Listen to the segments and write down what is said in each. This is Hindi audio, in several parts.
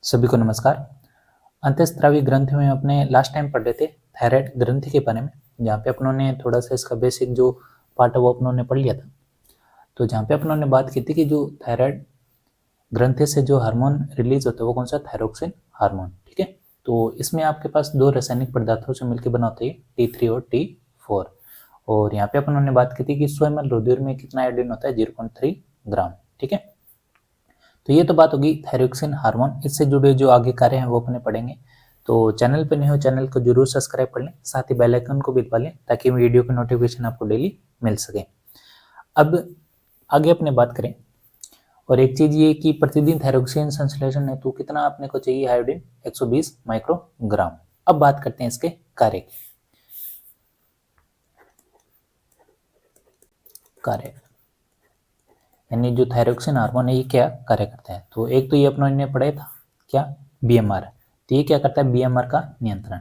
सभी को नमस्कार। अंतःस्रावी ग्रंथि में अपने लास्ट टाइम पढ़ रहे थे थायराइड ग्रंथि के बारे में, जहाँ पे अपनों ने थोड़ा सा इसका बेसिक जो पार्ट है वो अपनों ने पढ़ लिया था। तो जहाँ पे अपनों ने बात की थी कि जो थायराइड ग्रंथि से जो हार्मोन रिलीज होता है वो कौन सा, थायरोक्सिन हार्मोन। ठीक है, तो इसमें आपके पास दो रासायनिक पदार्थों से मिलकर बना होता है T3 और T4। और यहाँ पे अपनों ने बात की थी कि 100 ml रुधिर में कितना आयोडीन होता है, 0.3 ग्राम। ठीक है, तो ये तो बात होगी थायरोक्सिन हार्मोन। इससे जुड़े जो आगे कार्य हैं वो अपने पढ़ेंगे। तो चैनल पे नहीं हो, चैनल को जरूर सब्सक्राइब कर लें, साथ ही बेल आइकन को भी दबा लें ताकि वीडियो की नोटिफिकेशन आपको डेली मिल सके। अब आगे अपने बात करें, और एक चीज ये कि प्रतिदिन थायरोक्सिन संश्लेषण हेतु कितना अपने को चाहिए, आयोडीन 120 माइक्रोग्राम। अब बात करते हैं इसके कार्य की। कार्य यानी जो थायरोक्सिन हार्मोन है ये क्या कार्य करता है, तो एक तो ये अपनों ने पढ़ा था क्या, बीएमआर। तो ये क्या करता है, बीएमआर का नियंत्रण।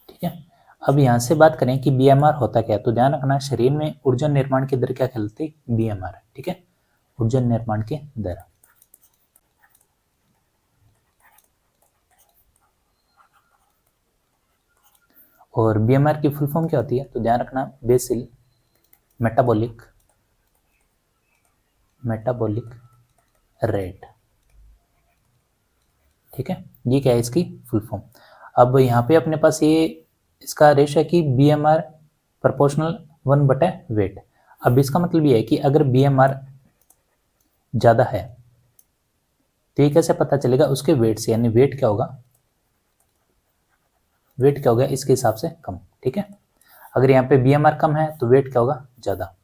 ठीक है, अब यहाँ से बात करें कि बीएमआर होता क्या है, तो ध्यान रखना शरीर में ऊर्जा निर्माण की दर क्या कहलाती है, बीएमआर। ठीक है, ऊर्जा निर्माण की दर। और बीएमआर की फुल फॉर्म क्या होती है, तो ध्यान रखना बेसिल मेटाबॉलिक रेट। ठीक है, ये क्या है इसकी फुल फॉर्म। अब यहाँ पे अपने पास ये इसका रेशो है कि बीएमआर प्रोपोर्शनल 1/वेट। अब इसका मतलब ये है कि अगर बीएमआर ज्यादा है तो ये कैसे पता चलेगा, उसके वेट से, यानी वेट क्या होगा, वेट क्या होगा इसके हिसाब से कम। ठीक है, अगर यहाँ पे बीएमआर कम है तो वेट क्या होगा, ज्यादा।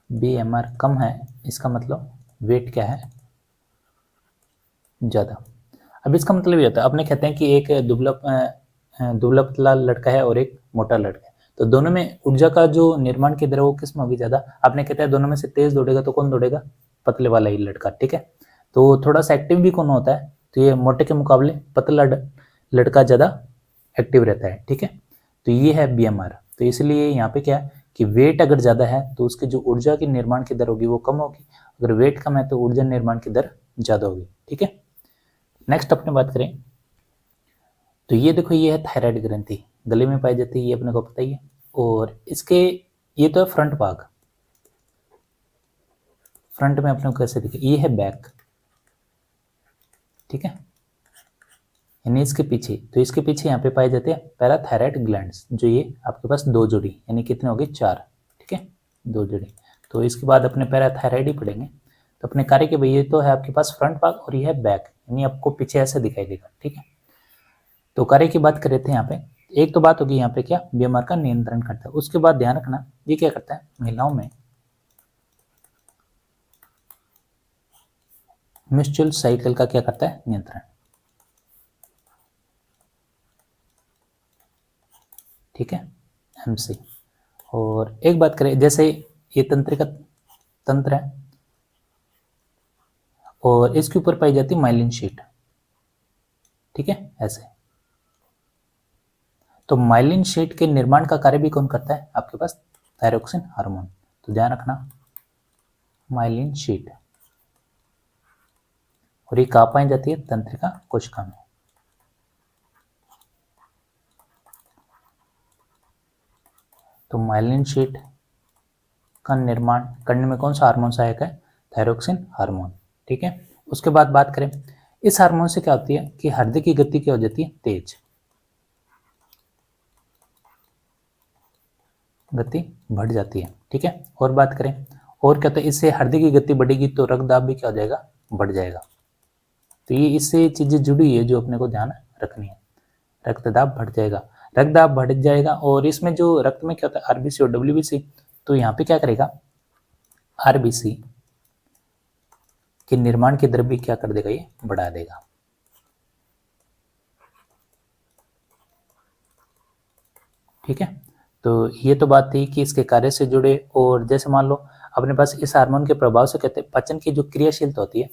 बीएमआर कम है इसका मतलब वेट क्या है, ज्यादा। अब इसका मतलब ये होता है, अपने कहते हैं कि एक दुबला पतला लड़का है और एक मोटा लड़का है, तो दोनों में ऊर्जा का जो निर्माण की दर है वो किस में होगी, ज्यादा। आपने कहते हैं दोनों में से तेज दौड़ेगा तो कौन दौड़ेगा, पतले वाला ही लड़का। ठीक है, तो थोड़ा सा एक्टिव भी कौन होता है, तो ये मोटे के मुकाबले पतला लड़का ज्यादा एक्टिव रहता है। ठीक है, तो ये है बीएमआर। तो इसलिए यहाँ पे क्या है कि वेट अगर ज्यादा है तो उसकी जो ऊर्जा की निर्माण की दर होगी वो कम होगी, अगर वेट कम है तो ऊर्जा निर्माण की दर ज्यादा होगी। ठीक है, नेक्स्ट अपने बात करें तो ये देखो, ये है थायराइड ग्रंथि, गले में पाई जाती है, ये अपने को पता ही है। और इसके ये तो है फ्रंट भाग, फ्रंट में अपने को कैसे दिखे, ये है बैक। ठीक है, यानी इसके पीछे, तो इसके पीछे यहाँ पे पाए जाते हैं पैराथायराइड ग्लैंड्स, जो ये आपके पास दो जोड़ी, यानी कितने हो गए, 4। ठीक है, दो जोड़ी। तो इसके बाद अपने पैराथायराइड ही पढ़ेंगे। तो अपने कार्य के भाई ये तो है आपके पास फ्रंट भाग और ये है बैक, यानी आपको पीछे ऐसे दिखाई देगा। ठीक है, तो कार्य की बात कर रहे थे यहाँ पे, एक तो बात होगी यहाँ पे क्या, बीएमआर का नियंत्रण करता है। उसके बाद ध्यान रखना ये क्या करता है, महिलाओं में मेंस्ट्रुअल साइकिल का क्या करता है, नियंत्रण। ठीक है, एमसी। और एक बात करें, जैसे ये तंत्रिका तंत्र है और इसके ऊपर पाई जाती है माइलिन शीट। ठीक है, ऐसे। तो माइलिन शीट के निर्माण का कार्य भी कौन करता है, आपके पास थायरोक्सिन हार्मोन। तो ध्यान रखना माइलिन शीट, और ये कहाँ पाई जाती है, तंत्रिका कोशिका में। तो माइलिन शीट का निर्माण करने में कौन सा हार्मोन सहायक है, थायरोक्सिन हार्मोन। ठीक है, उसके बाद बात करें, इस हार्मोन से क्या होती है कि हृदय की गति क्या हो जाती है, तेज, गति बढ़ जाती है। ठीक है, और बात करें, और क्या होता है, इससे हृदय की गति बढ़ेगी तो रक्त दाब भी क्या हो जाएगा, बढ़ जाएगा। तो ये इससे चीजें जुड़ी है जो अपने को ध्यान रखनी है, रक्तदाब बढ़ जाएगा, रक्तदाब बढ़ जाएगा। और इसमें जो रक्त में क्या होता है, आरबीसी और डब्ल्यूबीसी, तो यहाँ पे क्या करेगा, आरबीसी के निर्माण की दर भी क्या कर देगा, ये बढ़ा देगा। ठीक है, तो ये तो बात थी कि इसके कार्य से जुड़े। और जैसे मान लो अपने पास इस हार्मोन के प्रभाव से कहते हैं पाचन की जो क्रियाशीलता होती है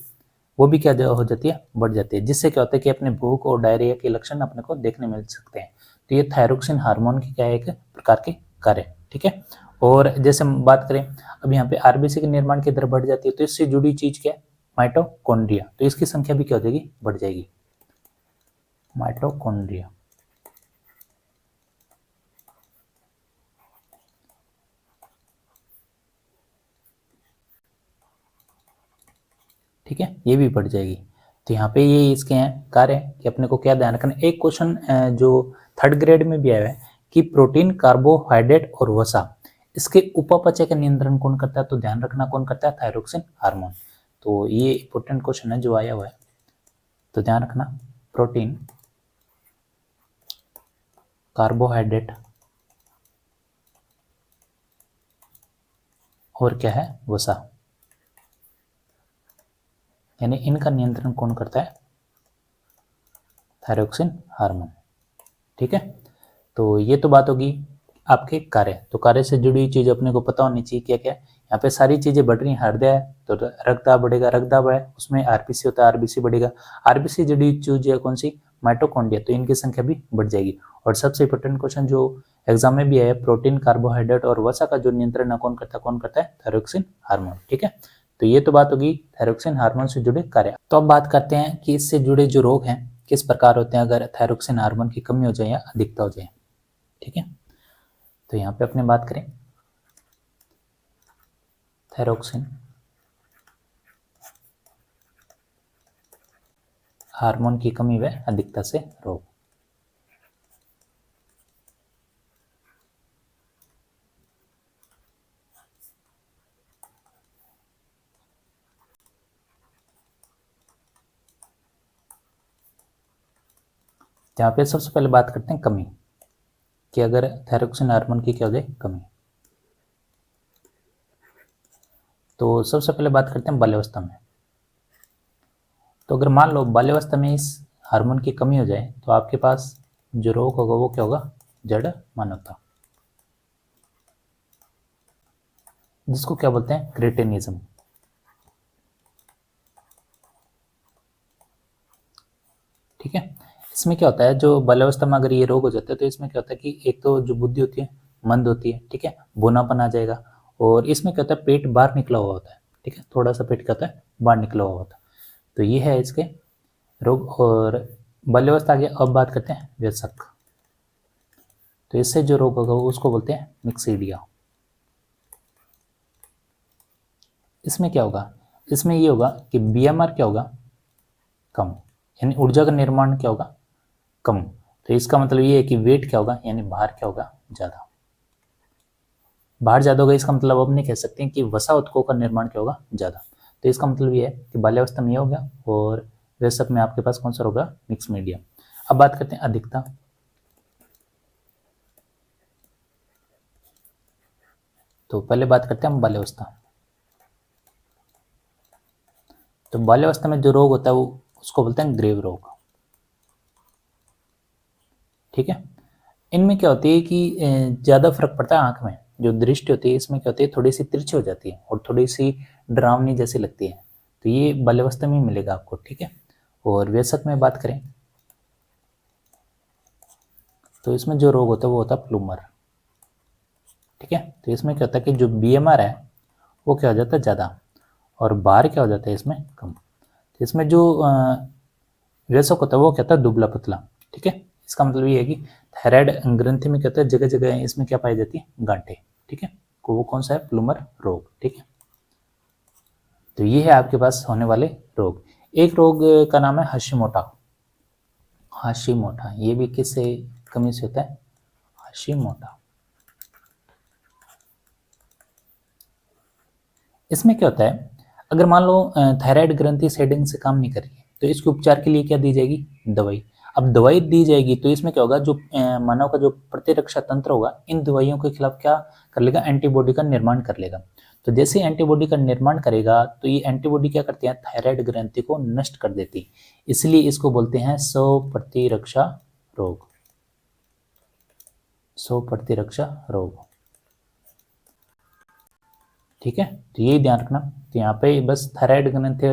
वो भी क्या हो जाती है, बढ़ जाती है, जिससे क्या होता है कि अपने भूख और डायरिया के लक्षण अपने को देखने मिल सकते हैं। तो ये थायरोक्सिन हार्मोन की क्या है, एक प्रकार के कार्य। ठीक है, और जैसे हम बात करें अब यहाँ पे आरबीसी के निर्माण की दर बढ़ जाती है, तो इससे जुड़ी चीज क्या है, माइटोकॉन्ड्रिया, तो इसकी संख्या भी क्या हो जाएगी, बढ़ जाएगी, माइटोकॉन्ड्रिया। ठीक है, ये भी बढ़ जाएगी। तो यहाँ पे ये इसके हैं कार्य कि अपने को क्या ध्यान रखना। एक क्वेश्चन जो 3rd ग्रेड में भी आया है कि प्रोटीन, कार्बोहाइड्रेट और वसा, इसके उपापचय का नियंत्रण कौन करता है, तो ध्यान रखना कौन करता है, थायरोक्सिन हार्मोन। तो ये इंपॉर्टेंट क्वेश्चन है जो आया हुआ है, तो ध्यान रखना, प्रोटीन, कार्बोहाइड्रेट और क्या है, वसा, यानी इनका नियंत्रण कौन करता है, थायरोक्सिन हार्मोन। ठीक है, तो ये तो बात होगी आपके कार्य। तो कार्य से जुड़ी हुई चीज अपने को पता होनी चाहिए क्या क्या है। यहाँ पे सारी चीजें बढ़ रही हैं, हृदय है तो रक्तदाब बढ़ेगा, रक्तदाब है उसमें आरबीसी होता है, आरबीसी बढ़ेगा, आरबीसी जुड़ी हुई चीज है कौन सी, माइटोकॉन्ड्रिया, तो इनकी संख्या भी बढ़ जाएगी। और सबसे इंपॉर्टेंट क्वेश्चन जो एग्जाम में भी है, प्रोटीन, कार्बोहाइड्रेट और वसा का जो नियंत्रण है कौन करता है, थायरोक्सिन हार्मोन। ठीक है, तो ये तो बात होगी थायरोक्सिन हार्मोन से जुड़े कार्य। तो अब बात करते हैं कि इससे जुड़े जो रोग हैं किस प्रकार होते हैं अगर थायरोक्सिन हार्मोन की कमी हो जाए या अधिकता हो जाए। ठीक है, तो यहाँ पे अपने बात करें थायरोक्सिन हार्मोन की कमी व अधिकता से रोग। यहाँ पे सबसे पहले बात करते हैं कमी, कि अगर थायरोक्सिन हार्मोन की क्या हो जाए, कमी। तो सबसे पहले बात करते हैं बाल्यावस्था में। तो अगर मान लो बाल्यावस्था में इस हार्मोन की कमी हो जाए तो आपके पास जो रोग होगा वो क्या होगा, जड़ मानवता, जिसको क्या बोलते हैं, क्रेटेनिज्म। ठीक है, इसमें क्या होता है, जो बाल्यावस्था में अगर ये रोग हो जाता है तो इसमें क्या होता है कि एक तो जो बुद्धि होती है मंद होती है, ठीक है, बोनापन आ जाएगा, और इसमें क्या होता है, पेट बाहर निकला हुआ होता है। ठीक है, थोड़ा सा पेट क्या होता है, बाहर निकला हुआ होता है। तो ये है इसके रोग। और बाल्यावस्था आ गया, अब बात करते हैं व्यसक। तो इससे जो रोग होगा उसको बोलते हैं मिक्सीडिया। इसमें क्या होगा, इसमें ये होगा कि बीएमआर क्या होगा, कम, यानी ऊर्जा का निर्माण क्या होगा, कम। तो इसका मतलब ये है कि वेट क्या होगा, यानी भार क्या होगा, ज्यादा। भार ज्यादा होगा इसका मतलब अब नहीं कह सकते हैं कि वसा उत्कों का निर्माण क्या होगा, ज्यादा। तो इसका मतलब ये है कि बाल्यावस्था में ये हो गया, और वयस्क में आपके पास कौन सा होगा, मिक्स मीडिया। अब बात करते हैं अधिकता। तो पहले बात करते हैं हम बाल्यावस्था। तो बाल्यावस्था में जो रोग होता है वो उसको बोलते हैं ग्रेव रोग। ठीक है, इनमें क्या होती है कि ज्यादा फर्क पड़ता है आंख में, जो दृष्टि होती है इसमें क्या होती है, थोड़ी सी तिरछी हो जाती है और थोड़ी सी डरावनी जैसी लगती है। तो ये बाल्यावस्था में मिलेगा आपको। ठीक है, और वयस्क में बात करें तो इसमें जो रोग होता है वो होता है प्लूमर। ठीक है, तो इसमें क्या होता है कि जो बीएमआर है वो क्या हो जाता है, ज़्यादा, और बार क्या हो जाता है इसमें, कम। तो इसमें जो वयस्क होता है वो क्या होता है, दुबला पतला। ठीक है, इसका मतलब ये है कि थायराइड ग्रंथि में क्या होता है, जगह जगह इसमें क्या पाई जाती है, गांठें। ठीक है, वो कौन सा है, प्लूमर रोग। ठीक है, तो ये है आपके पास होने वाले रोग। एक रोग का नाम है हाशिमोटो। हाशिमोटो ये भी किससे कमी से होता है, हाशिमोटो। इसमें क्या होता है, अगर मान लो थायराइड ग्रंथि सेडिंग से काम नहीं कर रही है तो इसके उपचार के लिए क्या दी जाएगी, दवाई। अब दवाई दी जाएगी तो इसमें क्या होगा, जो मानव का जो प्रतिरक्षा तंत्र होगा इन दवाइयों के खिलाफ क्या कर लेगा, एंटीबॉडी का निर्माण कर लेगा। तो जैसे एंटीबॉडी का निर्माण करेगा तो ये एंटीबॉडी क्या करती है, थायराइड ग्रंथि को नष्ट कर देती है। इसलिए इसको बोलते हैं स्वप्रतिरक्षा रोग, स्वप्रतिरक्षा रोग। ठीक है, तो यही ध्यान रखना। तो यहाँ पे बस थायराइड ग्रंथि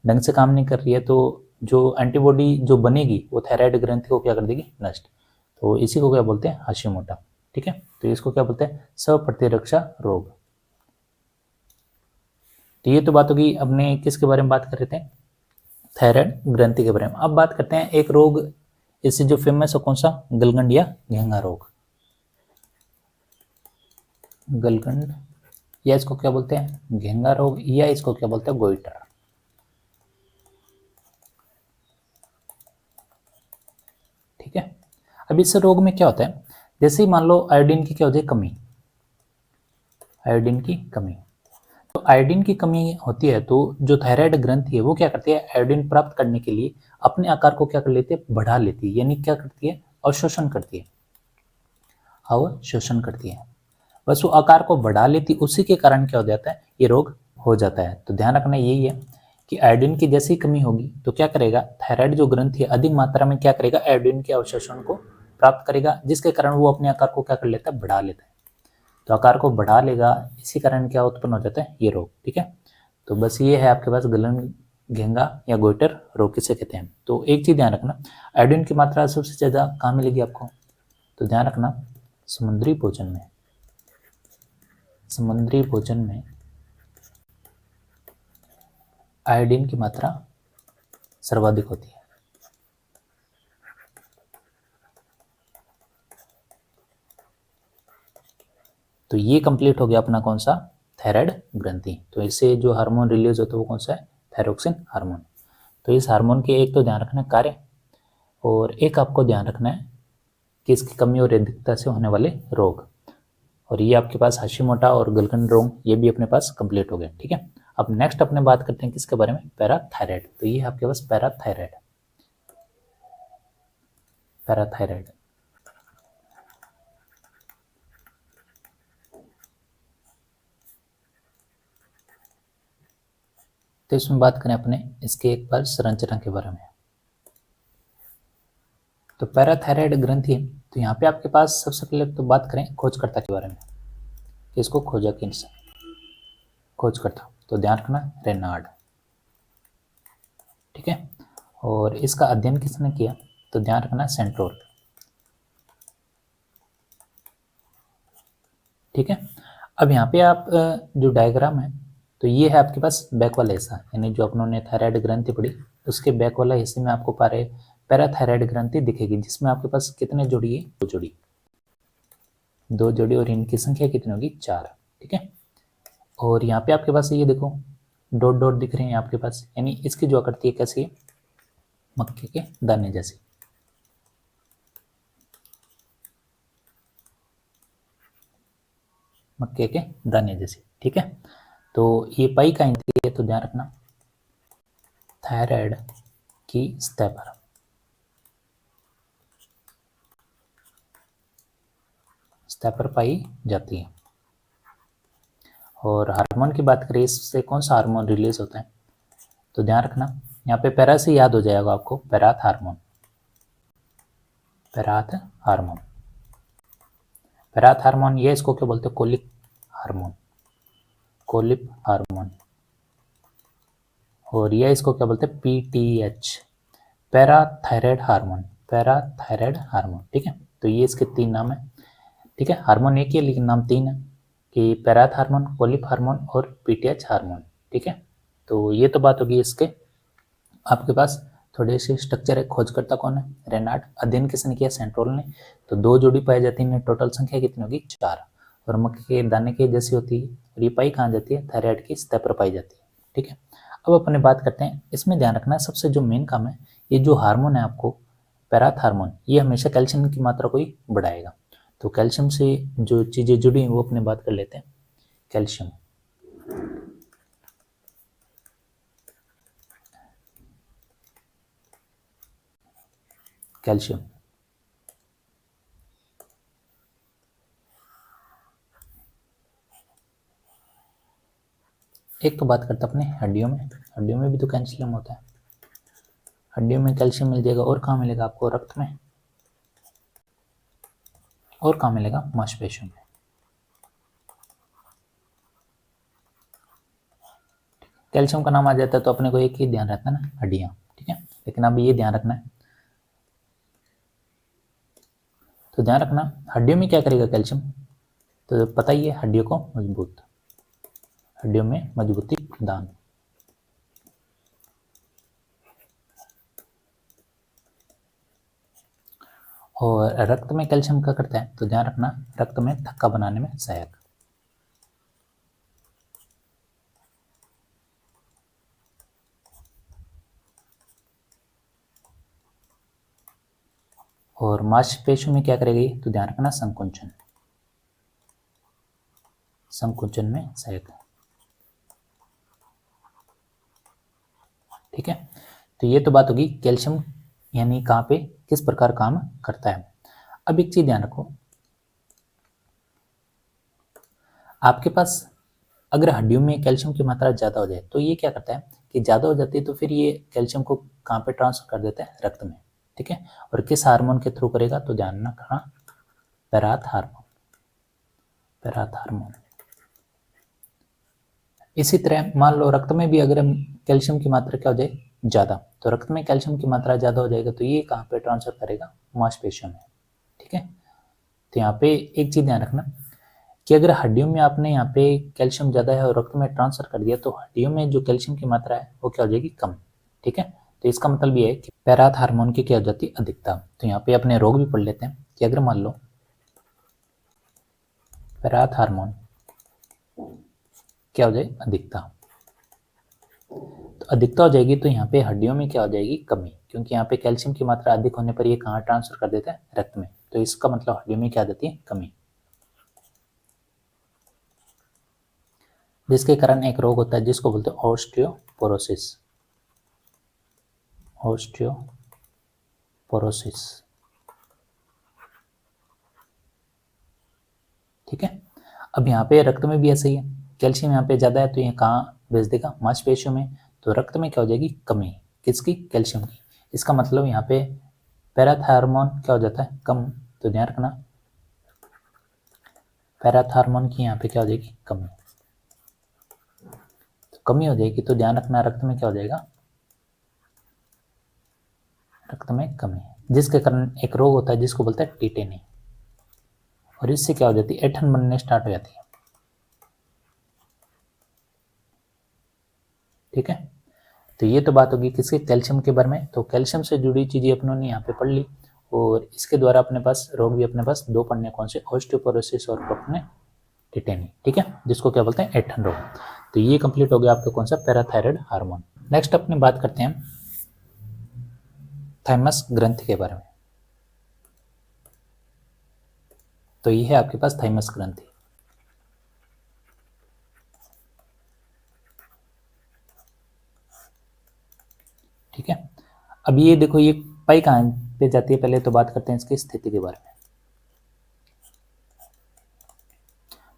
ढंग से काम नहीं कर रही है तो जो एंटीबॉडी जो बनेगी वो थायराइड ग्रंथि को क्या कर देगी, नष्ट। तो इसी को क्या बोलते हैं, हाशिमोटो। ठीक है, तो इसको क्या बोलते हैं, स्वप्रतिरक्षा रोग। तो ये तो बात होगी, अपने किसके बारे में बात कर रहे थे, थायराइड ग्रंथि के बारे में। अब बात करते हैं एक रोग इससे जो फेमस है, कौन सा, गलगंड या घेंगा रोग। गलगंड, या इसको क्या बोलते हैं, घेंगा रोग, या इसको क्या बोलते हैं, गोइटर। ठीक है, अब इस रोग में क्या होता है, जैसे ही मान लो आयोडीन की क्या होती है, कमी, आयोडीन की कमी। तो आयोडीन की कमी होती है तो जो थायराइड ग्रंथि है वो क्या करती है, आयोडीन प्राप्त करने के लिए अपने आकार को क्या कर लेती है, बढ़ा लेती है, यानी क्या करती है, अवशोषण करती है, अवशोषण करती है। बस वो आकार को बढ़ा लेती, उसी के कारण क्या हो जाता है, ये रोग हो जाता है। तो ध्यान रखना यही है कि आयोडीन की जैसी कमी होगी तो क्या करेगा, थायराइड जो ग्रंथि है अधिक मात्रा में क्या करेगा, आयोडीन के अवशोषण को प्राप्त करेगा, जिसके कारण वो अपने आकार को क्या कर लेता है, बढ़ा लेता है। तो आकार को बढ़ा लेगा, इसी कारण क्या उत्पन्न हो जाता है, ये रोग। ठीक है, तो बस ये है आपके पास गलन घेंगा या गोइटर रोग किसे कहते हैं। तो एक चीज ध्यान रखना, आयोडीन की मात्रा सबसे ज्यादा कहाँ मिलेगी आपको, तो ध्यान रखना समुद्री भोजन में, समुद्री भोजन में आयोडीन की मात्रा सर्वाधिक होती है। तो ये कंप्लीट हो गया अपना कौन सा, थायराइड ग्रंथि। तो इससे जो हार्मोन रिलीज होता है वो कौन सा है, थायरोक्सिन हार्मोन। तो इस हार्मोन के एक तो ध्यान रखना कार्य, और एक आपको ध्यान रखना है कि इसकी कमी और अधिकता से होने वाले रोग। और ये आपके पास हाशिमोटो और गलगंड रोग ये भी अपने पास कंप्लीट हो गए। ठीक है, अब नेक्स्ट अपने बात करते हैं किसके बारे में, पैराथायराइड। तो ये आपके पास पैराथायराइड, पैराथायराइड। तो इसमें बात करें अपने इसके एक बार संरचना के बारे में। तो पैराथायराइड ग्रंथि, तो यहाँ पे आपके पास सबसे पहले तो बात करें खोजकर्ता के बारे में, इसको खोजा किसने, खोजकर्ता, तो ध्यान रखना रेनार्ड। ठीक है, और इसका अध्ययन किसने किया, तो ध्यान रखना सेंट्रोल। ठीक है, अब यहाँ पे आप जो डायग्राम है, तो ये है आपके पास बैक वाला हिस्सा, यानी जो अपनों ने थायराइड ग्रंथि पढ़ी उसके बैक वाला हिस्से में आपको पैराथायराइड ग्रंथि दिखेगी, जिसमें आपके पास कितने जोड़ी है, दो जोड़ी, दो जोड़ी, और इनकी संख्या कितनी होगी, 4। ठीक है, और यहाँ पे आपके पास ये देखो डॉट डॉट दिख रहे हैं आपके पास, यानी इसकी जो आकृति है कैसी है, मक्के के दाने जैसी। मक्के के दाने जैसी। ठीक है, तो ये पाई कहाँ थी है, तो ध्यान रखना थायराइड की सतह पर, सतह पर पाई जाती है। और हार्मोन की बात करें, इससे कौन सा हार्मोन रिलीज होता है, तो ध्यान रखना यहाँ पे पैरा से याद हो जाएगा आपको, पैराथ हार्मोन, पैराथ हार्मोन, पैराथ हार्मोन, ये इसको क्या बोलते हैं, कोलिक हार्मोन, कोलिप हार्मोन, और ये इसको क्या बोलते हैं, PTH, parathyroid hormone, parathyroid hormone. ठीक है, तो ये इसके 3 नाम है। ठीक है, हार्मोन एक ही है लेकिन नाम 3 है, कि पैराथ हार्मोन, कोलिप हार्मोन और पीटीएच हार्मोन। ठीक है, तो ये तो बात होगी इसके। आपके पास थोड़े से स्ट्रक्चर है, खोजकर्ता कौन है, रेनार्ड, अध्ययन किसने किया, सेंट्रोल ने। तो 2 जोड़ी पाई जाती है, टोटल संख्या कितनी होगी, 4, और मक्के के दाने के जैसी होती है। और ये पाई कहाँ जाती है, थायराइड की सतह पर पाई जाती है। ठीक है, अब अपने बात करते हैं, इसमें ध्यान रखना सबसे जो मेन काम है, ये जो हार्मोन है आपको पैराथ हार्मोन, ये हमेशा कैल्शियम की मात्रा को ही बढ़ाएगा। तो कैल्शियम से जो चीज़ें जुड़ी हैं वो अपने बात कर लेते हैं, कैल्शियम, कैल्शियम, एक तो बात करते हैं अपने हड्डियों में, हड्डियों में भी तो कैल्शियम होता है, हड्डियों में कैल्शियम मिल जाएगा, और कहाँ मिलेगा आपको, रक्त में, और कहाँ मिलेगा, मांसपेशियों में। कैल्शियम का नाम आ जाता है तो अपने को एक ही ध्यान रखना है ना, हड्डियाँ। ठीक है, लेकिन अब ये ध्यान रखना है, तो ध्यान रखना हड्डियों में क्या करेगा कैल्शियम, तो पता ही है हड्डियों को मजबूत, हड्डियों में मजबूती प्रदान। और रक्त में कैल्शियम क्या करता है, तो ध्यान रखना रक्त में थक्का बनाने में सहायक। और मांसपेशियों में क्या करेगी, तो ध्यान रखना संकुचन, संकुचन में सहायक। ठीक है, तो ये तो बात होगी कैल्शियम यानी कहाँ पे किस प्रकार काम करता है। अब एक चीज ध्यान रखो, आपके पास अगर हड्डियों में कैल्शियम की मात्रा ज़्यादा हो जाए तो ये क्या करता है कि ज़्यादा हो जाती है तो फिर ये कैल्शियम को कहाँ पे ट्रांसफर कर देता है, रक्त में। ठीक है, और किस हार्मोन के थ्रू करेगा, तो ध्यान रखना पैराथ हार्मोन, पैराथ हार्मोन। इसी तरह मान लो रक्त में भी अगर कैल्शियम की मात्रा क्या हो जाए ज़्यादा, तो रक्त में कैल्शियम की मात्रा ज़्यादा हो जाएगा तो ये कहाँ पे ट्रांसफर करेगा, मांसपेशियों में। ठीक है, तो यहाँ पे एक चीज़ ध्यान रखना कि अगर हड्डियों में आपने यहाँ पे कैल्शियम ज़्यादा है और रक्त में ट्रांसफर कर दिया तो हड्डियों में जो कैल्शियम की मात्रा है वो क्या हो जाएगी, कम। ठीक है, तो इसका मतलब ये है कि पैराथ हार्मोन की क्या हो जाती है, अधिकता। तो यहाँ पे अपने रोग भी पढ़ लेते हैं कि अगर मान लो पैराथ हार्मोन क्या हो जाए, अधिकता, तो अधिकता हो जाएगी तो यहाँ पे हड्डियों में क्या हो जाएगी, कमी, क्योंकि यहाँ पे कैल्शियम की मात्रा अधिक होने पर ये कहाँ ट्रांसफर कर देता है, रक्त में। तो इसका मतलब हड्डियों में क्या आ जाती है, कमी, जिसके कारण एक रोग होता है जिसको बोलते हैं ऑस्टियोपोरोसिस, ऑस्टियोपोरोसिस। ठीक है, अब यहाँ पे रक्त में भी ऐसा ही है, कैल्शियम यहाँ पे ज़्यादा है तो ये कहाँ भेज देगा, मांसपेशियों में। तो रक्त में क्या हो जाएगी, कमी, किसकी, कैल्शियम की। इसका मतलब यहाँ पे पैराथार्मोन क्या हो जाता है, कम। तो ध्यान रखना पैराथार्मोन की यहाँ पे क्या हो जाएगी, कमी। तो कमी हो जाएगी तो ध्यान रखना रक्त में क्या हो जाएगा, रक्त में कमी, जिसके कारण एक रोग होता है जिसको बोलते हैं टिटेनी, और इससे क्या हो जाती है, ऐंठन बनने स्टार्ट हो जाती है। ठीक है, तो ये तो बात होगी किसके, कैल्शियम के बारे में। तो कैल्शियम से जुड़ी चीजें अपनों ने यहाँ पे पढ़ ली, और इसके द्वारा अपने पास रोग भी अपने पास दो पढ़ने, कौन से, ऑस्टियोपोरोसिस और अपने टिटेनी। ठीक है, जिसको क्या बोलते हैं, ऐंठन रोग। तो ये कंप्लीट हो गया आपका कौन सा, पैराथायराइड हार्मोन। नेक्स्ट अपने बात करते हैं थाइमस ग्रंथि के बारे में। तो ये है आपके पास थाइमस ग्रंथि। ठीक है, अब ये देखो ये पाई कहाँ पे जाती है, पहले तो बात करते हैं इसकी स्थिति के बारे में।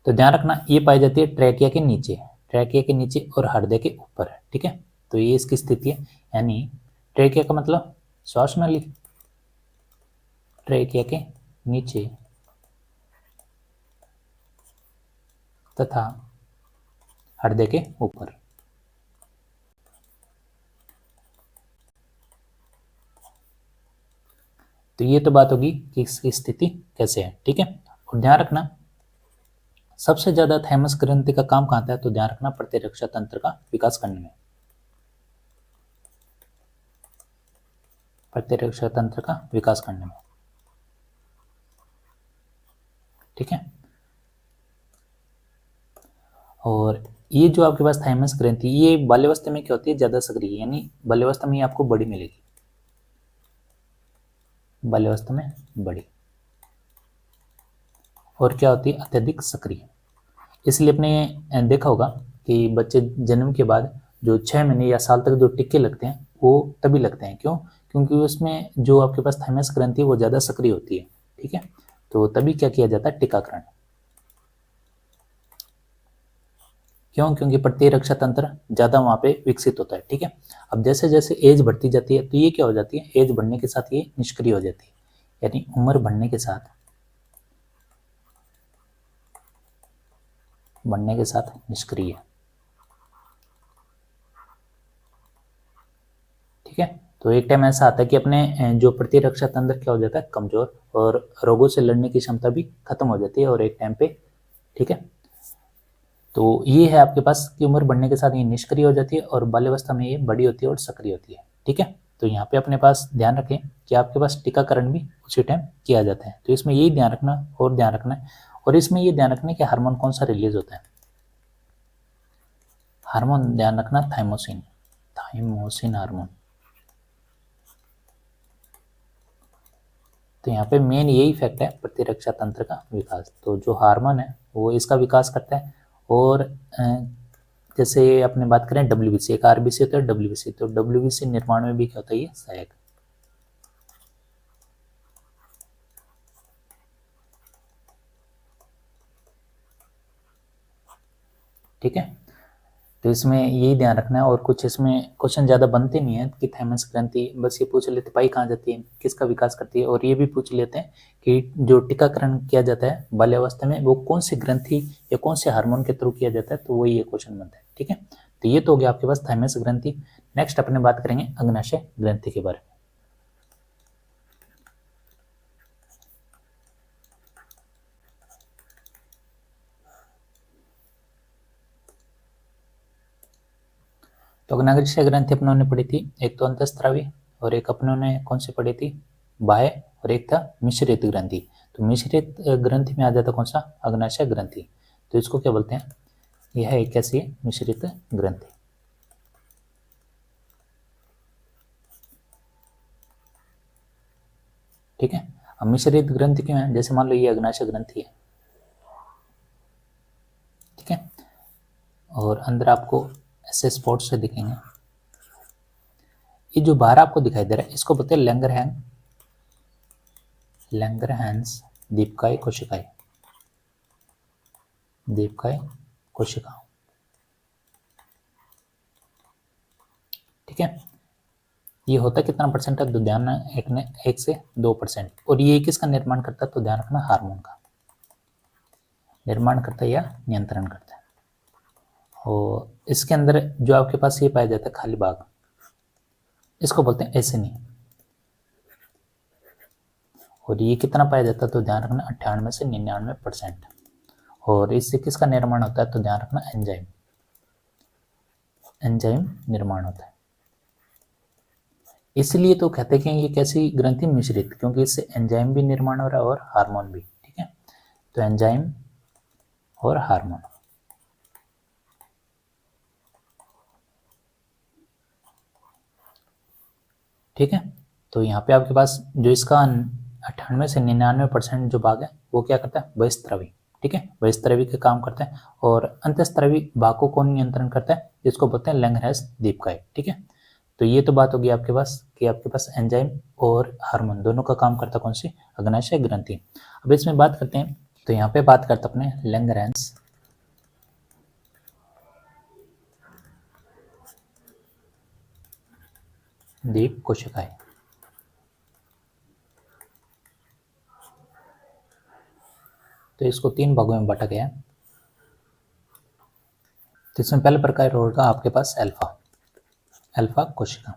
तो ध्यान रखना ये पाई जाती है ट्रैकिया के नीचे, ट्रैकिया के नीचे और हृदय के ऊपर। ठीक है, तो ये इसकी स्थिति है, यानी ट्रैकिया का मतलब श्वास नली, ट्रैकिया के नीचे तथा हृदय के ऊपर। तो ये तो बात होगी कि इसकी स्थिति कैसे है। ठीक है, और ध्यान रखना सबसे ज्यादा थाइमस ग्रंथि का काम कहाँ आता है, तो ध्यान रखना प्रतिरक्षा तंत्र का विकास करने में, प्रतिरक्षा तंत्र का विकास करने में। ठीक है, और ये जो आपके पास थाइमस ग्रंथि ये बाल्यावस्था में क्या होती है, ज्यादा सक्रिय, यानी बाल्यावस्था में आपको बड़ी मिलेगी, बाल्यावस्था में बड़ी, और क्या होती है, अत्यधिक सक्रिय। इसलिए आपने देखा होगा कि बच्चे जन्म के बाद जो 6 महीने या साल तक जो टिक्के लगते हैं वो तभी लगते हैं, क्यों, क्योंकि उसमें जो आपके पास थाइमस ग्रंथि है वो ज़्यादा सक्रिय होती है। ठीक है, तो तभी क्या किया जाता है, टीकाकरण। क्यों, क्योंकि प्रतिरक्षा तंत्र ज़्यादा वहाँ पे विकसित होता है। ठीक है, अब जैसे जैसे एज बढ़ती जाती है तो ये क्या हो जाती है, एज बढ़ने के साथ ये निष्क्रिय हो जाती है, यानी उम्र बढ़ने के साथ, बढ़ने के साथ निष्क्रिय। ठीक है, तो एक टाइम ऐसा आता है कि अपने जो प्रतिरक्षा तंत्र क्या हो जाता है, कमजोर, और रोगों से लड़ने की क्षमता भी खत्म हो जाती है और एक टाइम पे, ठीक है। तो ये है आपके पास कि उम्र बढ़ने के साथ ये निष्क्रिय हो जाती है और बाल्यावस्था में ये बड़ी होती है और सक्रिय होती है, ठीक है। तो यहाँ पे अपने पास ध्यान रखें कि आपके पास टीकाकरण भी उसी टाइम किया जाता है। तो इसमें यही ध्यान रखना और ध्यान रखना है, और इसमें ये ध्यान रखना है कि हार्मोन कौन सा रिलीज होता है। हार्मोन ध्यान रखना, थाइमोसिन, थाइमोसिन हार्मोन। तो यहाँ पे मेन यही फैक्ट है प्रतिरक्षा तंत्र का विकास। तो जो हार्मोन है वो इसका विकास करता है। और जैसे अपने बात करें डब्ल्यूबीसी, एक आरबीसी होता है डब्ल्यूबीसी, तो डब्ल्यूबीसी निर्माण में भी क्या होता है, ये सहायक, ठीक है। तो इसमें यही ध्यान रखना है। और कुछ इसमें क्वेश्चन ज़्यादा बनते नहीं है कि थाइमस ग्रंथि, बस ये पूछ लेते पाई कहाँ जाती है, किसका विकास करती है, और ये भी पूछ लेते हैं कि जो टीकाकरण किया जाता है बाल्यावस्था में वो कौन सी ग्रंथि या कौन से हार्मोन के थ्रू किया जाता है, तो वही ये क्वेश्चन बनता है, ठीक है। तो ये तो हो गया आपके पास थाइमस ग्रंथि। नेक्स्ट अपने बात करेंगे अग्नाशय ग्रंथि के बारे में। तो अग्नाशय ग्रंथि अपनों ने पढ़ी थी, एक तो अंतःस्रावी और एक अपनों ने कौन सी पढ़ी थी, बाह्य, और एक था मिश्रित ग्रंथि। तो मिश्रित ग्रंथि में आ जाता कौन सा, अग्नाशय ग्रंथि। तो इसको क्या बोलते हैं, यह एक कैसी है, मिश्रित ग्रंथि, ठीक है। अब मिश्रित ग्रंथि क्यों है, जैसे मान लो ये अग्नाशय ग्रंथि है, ठीक है, और अंदर आपको ऐसे स्पॉट से दिखेंगे। ये जो बाहर आपको दिखाई दे रहा है इसको बोलते हैं लैंगरहैंस दीपकाय कोशिकाएं, दीपकाय कोशिका, ठीक है। ये होता कितना परसेंट है, तो ध्यान, 1 से 2%। और ये किसका निर्माण करता है, तो ध्यान रखना हार्मोन का निर्माण करता है या नियंत्रण करता है। और इसके अंदर जो आपके पास ये पाया जाता है खाली भाग, इसको बोलते हैं एसिनी। और ये कितना पाया जाता है, तो ध्यान रखना 98 से 99%। और इससे किसका निर्माण होता है, तो ध्यान रखना एंजाइम, एंजाइम निर्माण होता है। इसलिए तो कहते हैं कि ये कैसी ग्रंथि, मिश्रित, क्योंकि इससे एंजाइम भी निर्माण हो रहा है और हार्मोन भी, ठीक है। तो एंजाइम और हार्मोन, ठीक है। तो यहाँ पे आपके पास जो इसका 98 से 99% जो भाग है वो क्या करता है, बहिस्त्रवी, ठीक है, बहिस्त्रवी के काम करता है। और अंतःस्त्रवी भाग को कौन नियंत्रण करता है, जिसको बोलते हैं लैंगरहैंस दीपकाय, ठीक है। तो ये तो बात होगी आपके पास कि आपके पास एंजाइम और हार्मोन दोनों का काम करता कौन सी, अग्नाशय ग्रंथि। अब इसमें बात करते हैं, तो यहाँ पे बात करते अपने लैंगरहैंस दीप कोशिकाएं। तो इसको 3 भागों में बांटा गया है। तो इसमें पहला प्रकार होगा आपके पास अल्फा, अल्फा कोशिका,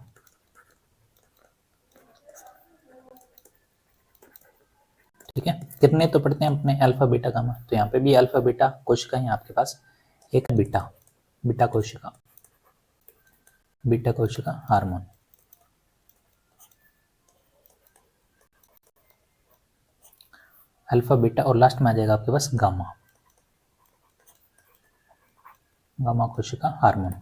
ठीक है। कितने तो पढ़ते हैं अपने अल्फा बीटा गामा, तो यहाँ पे भी अल्फा बीटा कोशिका है आपके पास। एक बीटा, बीटा कोशिका, बीटा कोशिका हार्मोन, अल्फा बीटा, और लास्ट में आ जाएगा आपके पास गामा, गामा कोशिका हार्मोन।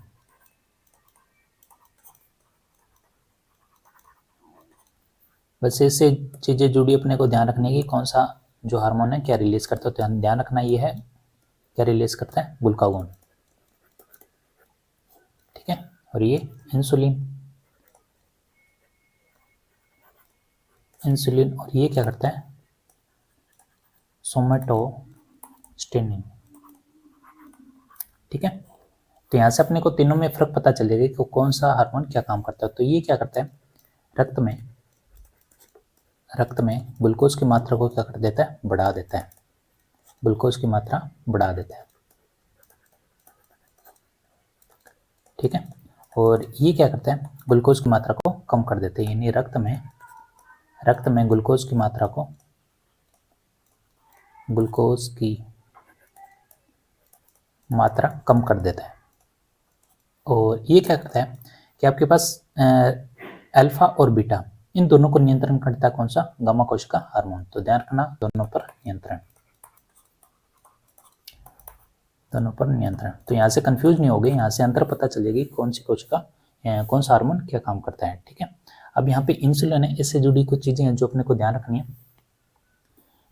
बस इससे चीजें जुड़ी अपने को ध्यान रखने की, कौन सा जो हार्मोन है क्या रिलीज करता है, तो ध्यान रखना ये है क्या रिलीज करता है, ग्लूकागोन, ठीक है। और ये इंसुलिन, इंसुलिन, और ये क्या करता है, सोमेटोस्टेनिन, ठीक है। तो यहाँ से अपने को तीनों में फर्क पता चल जाएगा कि कौन सा हार्मोन क्या काम करता है। तो ये क्या करता है, रक्त में ग्लूकोज की मात्रा को क्या कर देता है, बढ़ा देता है, ग्लूकोज की मात्रा बढ़ा देता है, ठीक है। और ये क्या करता है, ग्लूकोज की मात्रा को कम कर देते हैं, यानी रक्त में ग्लूकोज की मात्रा कम कर देता है। और ये क्या करता है कि आपके पास अल्फा और बीटा इन दोनों को नियंत्रण करता है कौन सा, गामा कोशिका हार्मोन। तो ध्यान रखना दोनों पर नियंत्रण। तो यहाँ से कंफ्यूज नहीं होगी, यहाँ से अंतर पता चलेगी कौन सी कोशिका कौन सा हार्मोन क्या काम करता है। ठीक है, अब यहाँ पे इंसुलिन है, इससे जुड़ी कुछ चीजें हैं जो अपने को ध्यान रखनी है।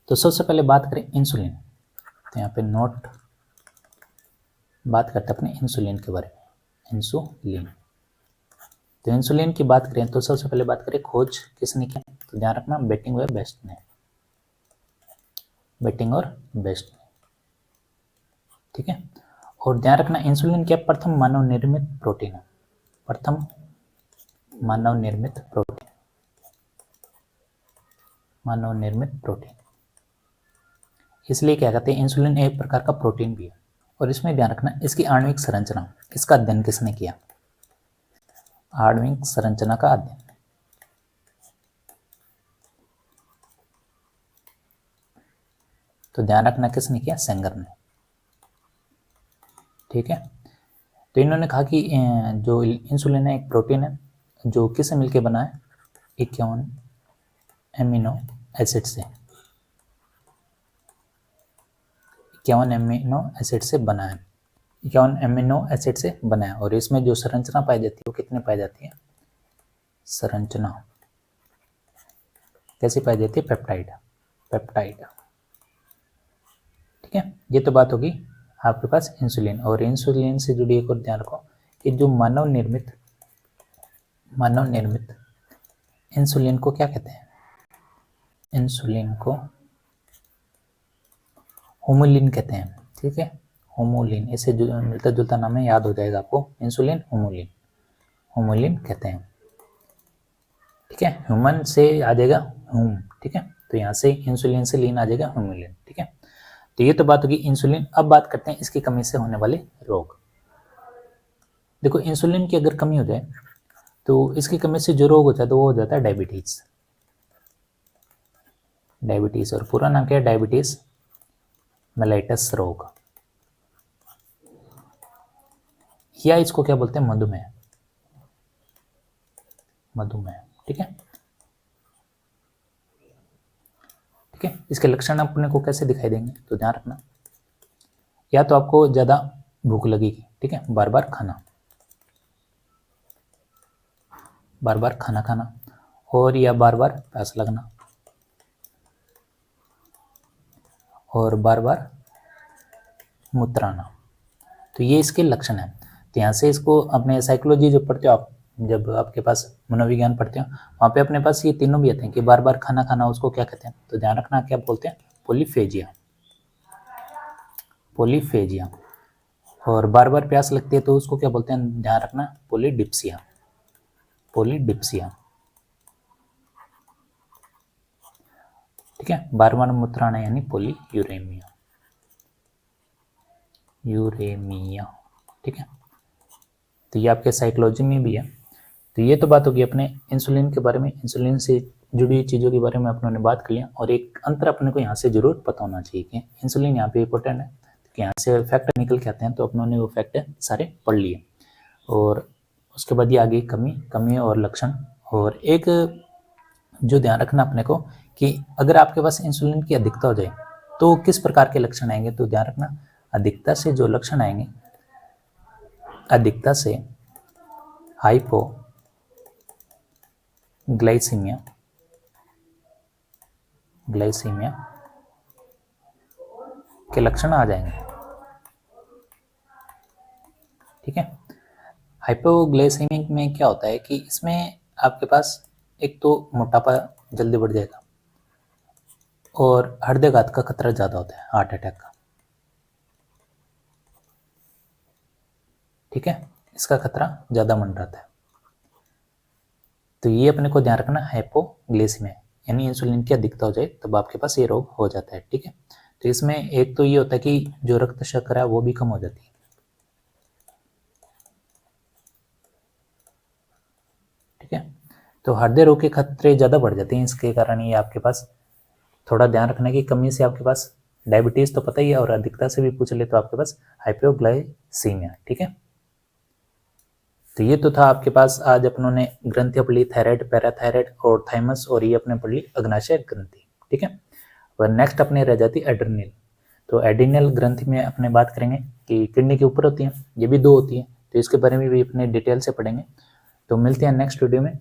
तो सबसे पहले बात करें इंसुलिन, तो यहाँ पे नोट बात करते हैं अपने इंसुलिन के बारे में। इंसुलिन, तो इंसुलिन की बात करें तो सबसे पहले बात करें खोज किसने किया, तो ध्यान रखना बेटिंग और बेस्ट ने। ठीक है, और ध्यान रखना इंसुलिन क्या प्रथम मानव निर्मित प्रोटीन है। मानव निर्मित प्रोटीन, इसलिए क्या कहते हैं इंसुलिन एक प्रकार का प्रोटीन भी है। और इसमें ध्यान रखना इसकी आणविक संरचना, इसका अध्ययन किसने किया, आणविक संरचना का अध्ययन। तो ध्यान रखना किसने किया, सेंगर ने। ठीक है, तो इन्होंने कहा कि जो इंसुलिन है एक प्रोटीन है जो किससे मिलके बना है, 51 एमिनो एसिड से। 51 एमिनो एसिड से बना है, 51 एमिनो एसिड से बना है। और इसमें जो संरचना पाई जाती है वो कितने पाई जाती है, संरचना कैसी पाई जाती है, पेप्टाइड। ठीक है, ये तो बात होगी आपके पास इंसुलिन। और इंसुलिन से जुड़ी एक और ध्यान रखो कि जो मानव निर्मित इंसुलिन को क्या कहते हैं, इंसुलिन को होमुलिन कहते हैं। ठीक है, होमुलिन, इससे मिलता जुलता नाम है, याद हो जाएगा आपको, इंसुलिन होमुलिन कहते हैं। ठीक है, ह्यूमन से आ जाएगा ह्यूम। ठीक है, तो यहाँ से इंसुलिन से लीन आ जाएगा होमुलिन। ठीक है, तो ये तो बात होगी इंसुलिन। अब बात करते हैं इसकी कमी से होने वाले रोग। देखो इंसुलिन की अगर कमी हो जाए तो इसकी कमी से जो रोग होता है तो वो हो जाता है डायबिटीज। और पूरा नाम क्या है, डायबिटीज मेलाइटस रोग, या इसको क्या बोलते हैं, मधुमेह। ठीक है, इसके लक्षण अपने को कैसे दिखाई देंगे, तो ध्यान रखना, या तो आपको ज्यादा भूख लगेगी, ठीक है, बार बार खाना, और या बार बार प्यास लगना, और बार बार मूत्राना। तो ये इसके लक्षण हैं। तो यहाँ से इसको अपने साइकोलॉजी जो पढ़ते हो आप, जब आपके पास मनोविज्ञान पढ़ते हो वहाँ पे अपने पास ये तीनों भी आते हैं कि बार बार खाना उसको क्या कहते हैं, तो ध्यान रखना क्या बोलते हैं, पॉलीफेजिया। और बार बार प्यास लगती है तो उसको क्या बोलते हैं, ध्यान रखना, पॉलीडिप्सिया। ठीक है, बार बार मूत्राना यानी पॉलीयूरेमिया। ठीक है, तो ये आपके साइकोलॉजी में भी है। तो ये तो बात होगी अपने इंसुलिन के बारे में, इंसुलिन से जुड़ी चीज़ों के बारे में अपनों ने बात कर लिया। और एक अंतर अपने को यहाँ से जरूर पता होना चाहिए कि इंसुलिन यहाँ पे इंपॉर्टेंट है, कि यहाँ से फैक्ट निकल के आते हैं, तो अपनों ने वो फैक्ट सारे पढ़ लिए। और उसके बाद ये आगे कमी और लक्षण। और एक जो ध्यान रखना अपने को कि अगर आपके पास इंसुलिन की अधिकता हो जाए तो किस प्रकार के लक्षण आएंगे, तो ध्यान रखना अधिकता से जो लक्षण आएंगे, अधिकता से हाइपोग्लाइसीमिया के लक्षण आ जाएंगे। ठीक है, हाइपोग्लाइसीमिक में क्या होता है कि इसमें आपके पास एक तो मोटापा जल्दी बढ़ जाएगा और हृदयघात का खतरा ज्यादा होता है, हार्ट अटैक का। ठीक है, इसका खतरा ज्यादा मंडराता है। तो ये अपने को ध्यान रखना, हाइपोग्लाइसीमिया यानी इंसुलिन की अधिकता हो जाए तब आपके पास ये रोग हो जाता है। ठीक है, तो इसमें एक तो ये होता है कि जो रक्त शर्करा है वो भी कम हो जाती है। तो हृदय रोग के खतरे ज़्यादा बढ़ जाते हैं। इसके कारण ये आपके पास थोड़ा ध्यान रखने की कमी से आपके पास डायबिटीज़ तो पता ही है, और अधिकता से भी पूछ ले तो आपके पास हाइपोग्लाइसीमिया। ठीक है, तो ये तो था आपके पास। आज अपनों ने ग्रंथियाँ पढ़ ली, थायराइड, पैराथायराइड और थाइमस, और ये अपने पढ़ ली अग्नाशय ग्रंथि। ठीक है, और नेक्स्ट अपने रह जाती एड्रिनल। तो एड्रिनल ग्रंथि में अपने बात करेंगे कि किडनी के ऊपर होती है, ये भी 2 होती है, तो इसके बारे में भी अपने डिटेल से पढ़ेंगे। तो मिलते हैं नेक्स्ट वीडियो में।